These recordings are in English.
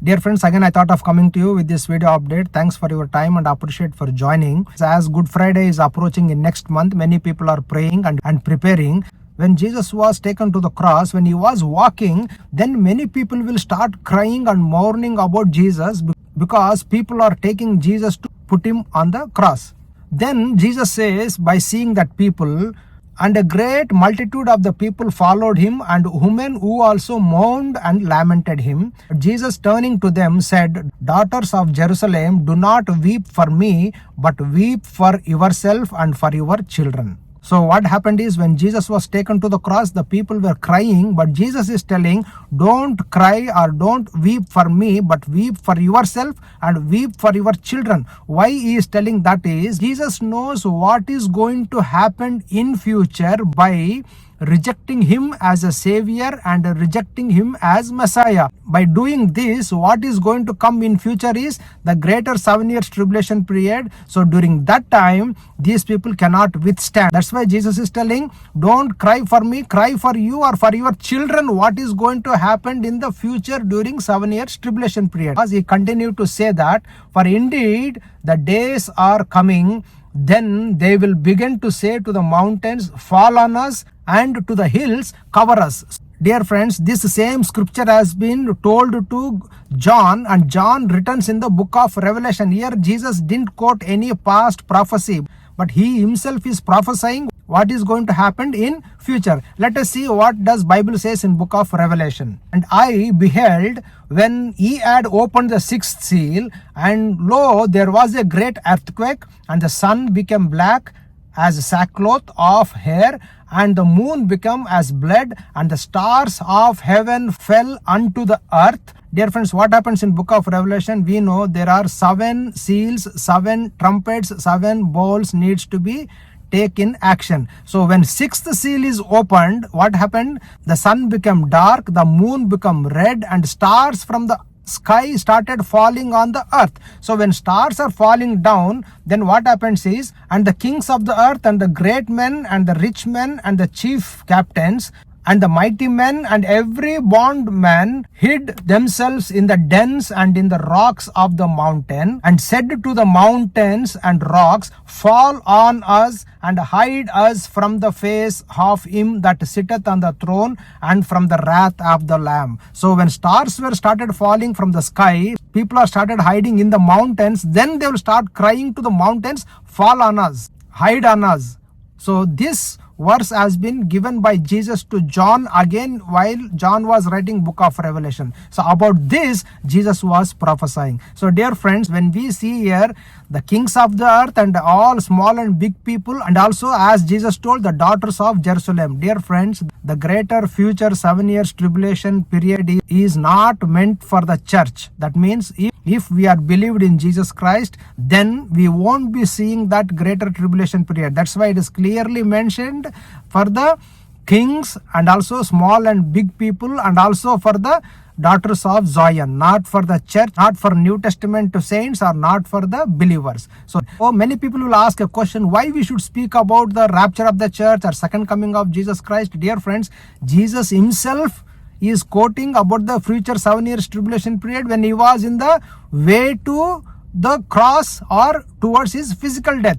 Dear friends, again I thought of coming to you with this video update. Thanks for your time and appreciate for joining. As Good Friday is approaching in next month, many people are praying and preparing. When Jesus was taken to the cross, when he was walking, then many people will start crying and mourning about Jesus because people are taking Jesus to put him on the cross. Then Jesus says, by seeing that people, and a great multitude of the people followed him, and women who also mourned and lamented him. Jesus turning to them said, Daughters of Jerusalem, do not weep for me, but weep for yourself and for your children. So what happened is, when Jesus was taken to the cross, the people were crying, but Jesus is telling, don't cry or don't weep for me, but weep for yourself and weep for your children. Why he is telling that is, Jesus knows what is going to happen in future by rejecting him as a savior and rejecting him as Messiah. By doing this, what is going to come in future is the greater 7 years tribulation period. So during that time, these people cannot withstand. That's why Jesus is telling, don't cry for me, cry for you or for your children, what is going to happen in the future during 7 years tribulation period. As he continued to say that, for indeed the days are coming, then they will begin to say to the mountains, fall on us, and to the hills, cover us. Dear friends, this same scripture has been told to John, and John returns in the book of Revelation. Here Jesus didn't quote any past prophecy, but he himself is prophesying what is going to happen in future. Let us see what does Bible says in book of Revelation. And I beheld when he had opened the sixth seal, and lo, there was a great earthquake, and the sun became black as sackcloth of hair, and the moon became as blood, and the stars of heaven fell unto the earth. Dear friends, what happens in book of Revelation? We know there are 7 seals, 7 trumpets, 7 bowls needs to be take in action. So when 6th seal is opened, what happened? The sun became dark, the moon became red, and stars from the sky started falling on the earth. So when stars are falling down, then what happens is, and the kings of the earth and the great men and the rich men and the chief captains and the mighty men and every bondman hid themselves in the dens and in the rocks of the mountain, and said to the mountains and rocks, fall on us and hide us from the face of him that sitteth on the throne and from the wrath of the Lamb. So when stars were started falling from the sky, people are started hiding in the mountains, then they will start crying to the mountains, fall on us, hide on us. So this verse has been given by Jesus to John again while John was writing book of Revelation. So about this Jesus was prophesying. So dear friends, when we see here the kings of the earth and all small and big people, and also as Jesus told, the daughters of Jerusalem. Dear friends, the greater future 7 years tribulation period is not meant for the church. That means if we are believed in Jesus Christ, then we won't be seeing that greater tribulation period. That's why it is clearly mentioned for the kings and also small and big people, and also for the daughters of Zion, not for the church, not for New Testament saints, or not for the believers. So many people will ask a question, why we should speak about the rapture of the church or second coming of Jesus Christ. Dear friends, Jesus himself is quoting about the future 7 years tribulation period when he was in the way to the cross or towards his physical death.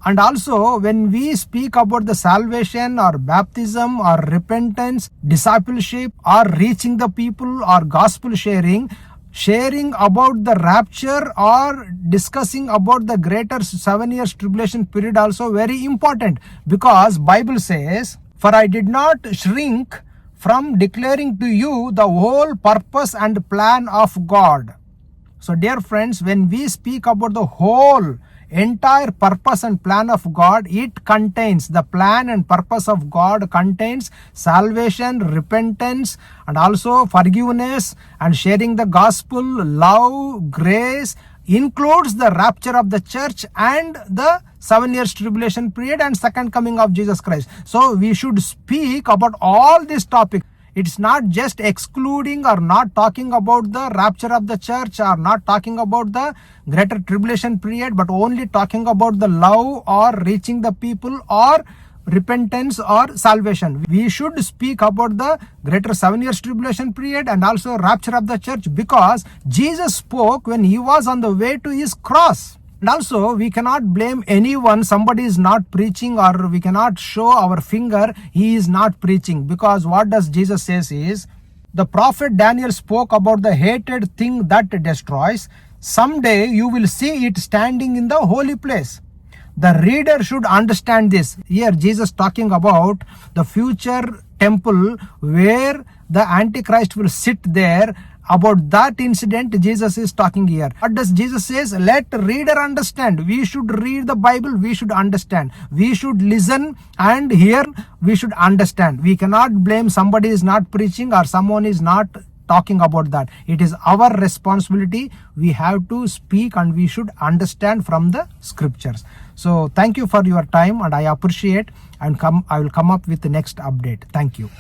And also when we speak about the salvation or baptism or repentance, discipleship or reaching the people or gospel sharing about the rapture or discussing about the greater 7 years tribulation period also very important, because Bible says, for I did not shrink from declaring to you the whole purpose and plan of God. So dear friends, when we speak about the whole entire purpose and plan of God, it contains the plan and purpose of God contains salvation, repentance, and also forgiveness and sharing the gospel, love, grace, includes the rapture of the church and the 7 years tribulation period and second coming of Jesus Christ. So we should speak about all these topics. It's not just excluding or not talking about the rapture of the church or not talking about the greater tribulation period, but only talking about the love or reaching the people or repentance or salvation. We should speak about the greater 7 years tribulation period and also rapture of the church, because Jesus spoke when he was on the way to his cross. And also we cannot blame anyone, somebody is not preaching, or we cannot show our finger he is not preaching, because what does Jesus says is, the prophet Daniel spoke about the hated thing that destroys. Someday you will see it standing in the holy place. The reader should understand this. Here Jesus talking about the future temple where the Antichrist will sit there. About that incident Jesus is talking here. What does Jesus says? Let reader understand. We should read the Bible, we should understand. We should listen and hear, we should understand. We cannot blame somebody is not preaching or someone is not talking about that. It is our responsibility. We have to speak and we should understand from the scriptures. So thank you for your time, and I appreciate, and I will come up with the next update. Thank you.